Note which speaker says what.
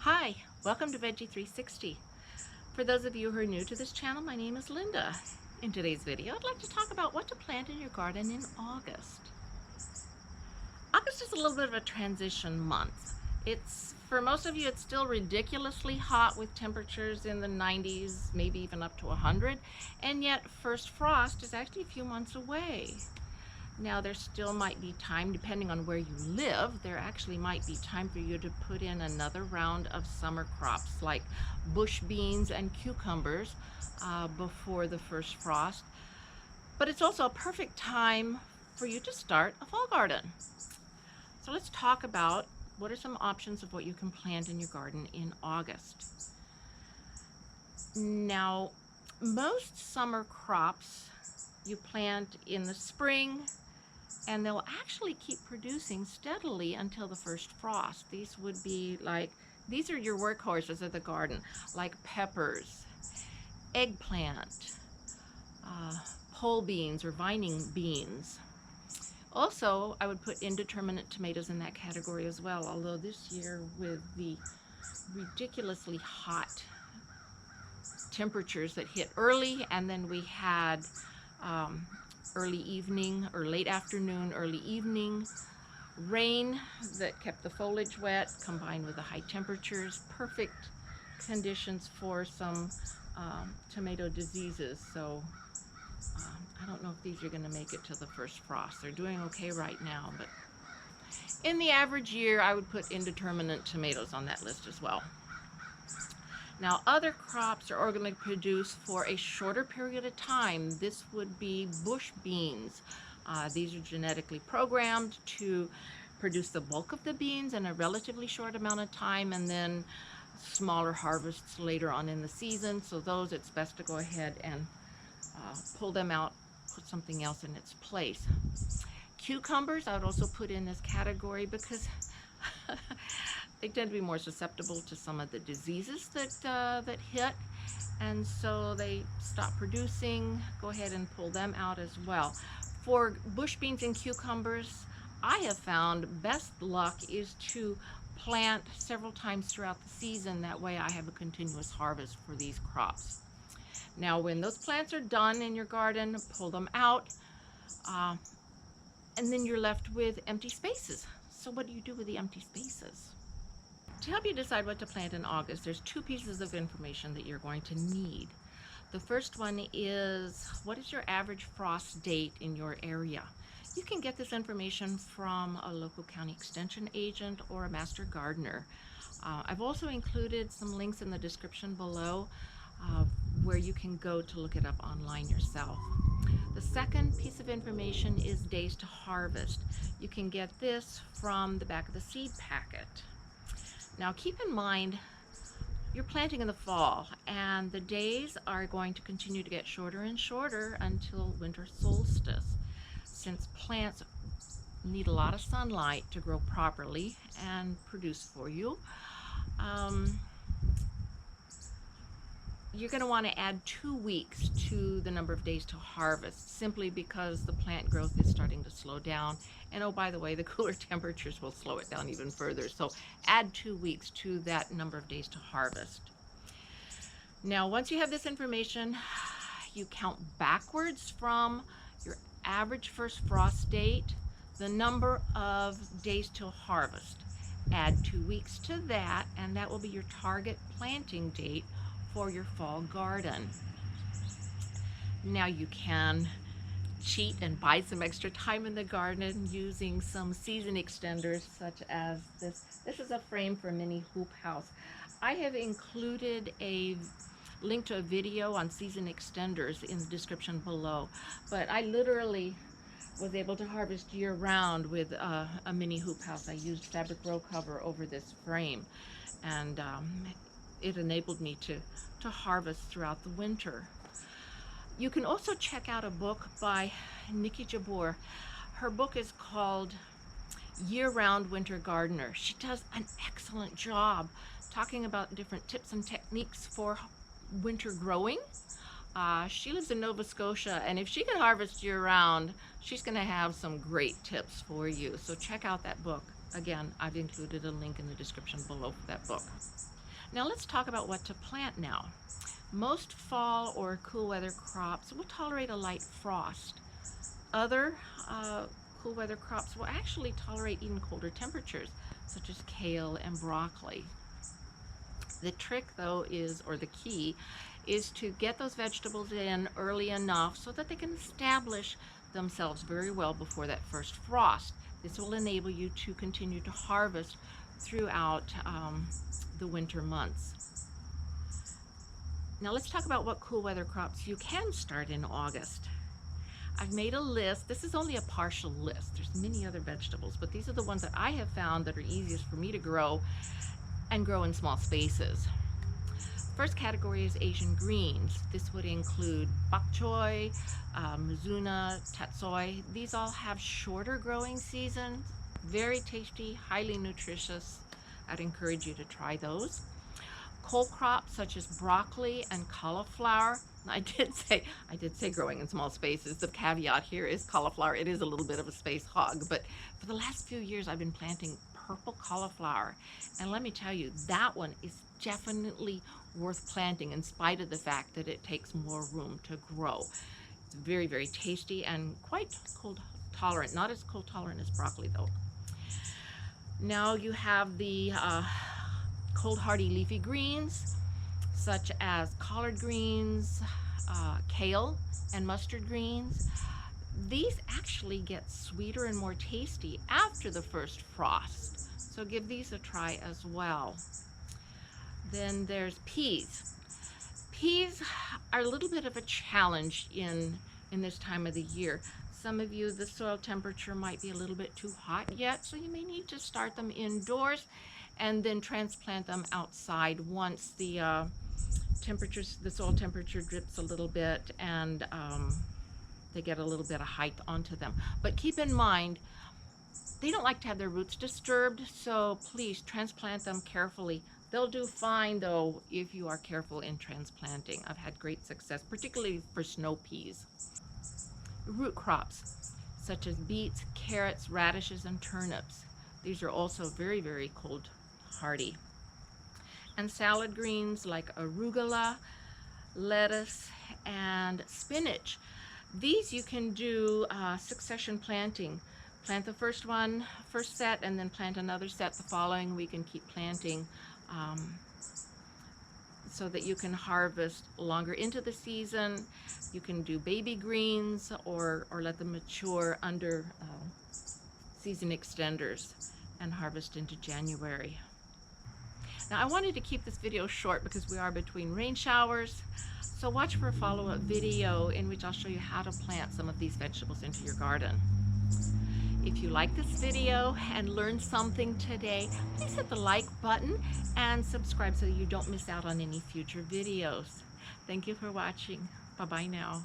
Speaker 1: Hi, welcome to Veggie 360. For those of you who are new to this channel, my name is Linda. In today's video, I'd like to talk about what to plant in your garden in August. August is a little bit of a transition month. For most of you, it's still ridiculously hot with temperatures in the 90s, maybe even up to 100, and yet first frost is actually a few months away. Now, there still might be time, depending on where you live, there actually might be time for you to put in another round of summer crops like bush beans and cucumbers before the first frost. But it's also a perfect time for you to start a fall garden. So let's talk about what are some options of what you can plant in your garden in August. Now, most summer crops you plant in the spring, and they'll actually keep producing steadily until the first frost. These are your workhorses of the garden, like peppers, eggplant, pole beans or vining beans. Also, I would put indeterminate tomatoes in that category as well, although this year with the ridiculously hot temperatures that hit early, and then we had early evening or late afternoon, early evening rain that kept the foliage wet, combined with the high temperatures, perfect conditions for some tomato diseases. So I don't know if these are going to make it to the first frost. They're doing okay right now, but in the average year, I would put indeterminate tomatoes on that list as well. Now, other crops are going to produce for a shorter period of time. This would be bush beans. These are genetically programmed to produce the bulk of the beans in a relatively short amount of time, and then smaller harvests later on in the season. So those, it's best to go ahead and pull them out, put something else in its place. Cucumbers I would also put in this category because they tend to be more susceptible to some of the diseases that hit, and so they stop producing. Go ahead and pull them out as well. For bush beans and cucumbers, I have found best luck is to plant several times throughout the season. That way I have a continuous harvest for these crops. Now, when those plants are done in your garden, pull them out, and then you're left with empty spaces. So what do you do with the empty spaces? To help you decide what to plant in August, there's two pieces of information that you're going to need. The first one is, what is your average frost date in your area? You can get this information from a local county extension agent or a master gardener. I've also included some links in the description below where you can go to look it up online yourself. The second piece of information is days to harvest. You can get this from the back of the seed packet. Now, keep in mind, you're planting in the fall, and the days are going to continue to get shorter and shorter until winter solstice. Since plants need a lot of sunlight to grow properly and produce for you, you're going to want to add 2 weeks to the number of days to harvest, simply because the plant growth is starting to slow down. And oh, by the way, the cooler temperatures will slow it down even further. So add 2 weeks to that number of days to harvest. Now, once you have this information, you count backwards from your average first frost date, the number of days till harvest. Add 2 weeks to that, and that will be your target planting date for your fall garden. Now, you can cheat and buy some extra time in the garden using some season extenders, such as this. This is a frame for a mini hoop house. I have included a link to a video on season extenders in the description below, but I literally was able to harvest year-round with a mini hoop house. I used fabric row cover over this frame, and it enabled me to harvest throughout the winter. You can also check out a book by Nikki Jabbour. Her book is called Year-Round Winter Gardener. She does an excellent job talking about different tips and techniques for winter growing. She lives in Nova Scotia, and if she can harvest year-round, she's going to have some great tips for you. So check out that book. Again, I've included a link in the description below for that book. Now let's talk about what to plant now. Most fall or cool weather crops will tolerate a light frost. Other cool weather crops will actually tolerate even colder temperatures, such as kale and broccoli. The trick though is, or the key, is to get those vegetables in early enough so that they can establish themselves very well before that first frost. This will enable you to continue to harvest throughout the winter months. Now let's talk about what cool weather crops you can start in August. I've made a list. This is only a partial list. There's many other vegetables, but these are the ones that I have found that are easiest for me to grow and grow in small spaces. First category is Asian greens. This would include bok choy, mizuna, tatsoi. These all have shorter growing seasons, very tasty, highly nutritious. I'd encourage you to try those. Cold crops such as broccoli and cauliflower. I did say growing in small spaces. The caveat here is cauliflower. It is a little bit of a space hog, but for the last few years I've been planting purple cauliflower. And let me tell you, that one is definitely worth planting in spite of the fact that it takes more room to grow. It's very, very tasty and quite cold tolerant. Not as cold tolerant as broccoli though. Now you have the cold hardy leafy greens such as collard greens, kale, and mustard greens. These actually get sweeter and more tasty after the first frost, so give these a try as well. Then there's peas. Peas are a little bit of a challenge in this time of the year. Some of you, the soil temperature might be a little bit too hot yet, so you may need to start them indoors and then transplant them outside once the soil temperature drips a little bit and they get a little bit of height onto them. But keep in mind, they don't like to have their roots disturbed, so please transplant them carefully. They'll do fine though if you are careful in transplanting. I've had great success, particularly for snow peas. Root crops such as beets, carrots, radishes, and turnips. These are also very, very cold hardy. And salad greens like arugula, lettuce, and spinach. These you can do succession planting. Plant the first set, and then plant another set the following week and keep planting so that you can harvest longer into the season. You can do baby greens or let them mature under season extenders and harvest into January. Now I wanted to keep this video short because we are between rain showers, so watch for a follow-up video in which I'll show you how to plant some of these vegetables into your garden. If you like this video and learned something today, please hit the like button and subscribe so you don't miss out on any future videos. Thank you for watching. Bye-bye now.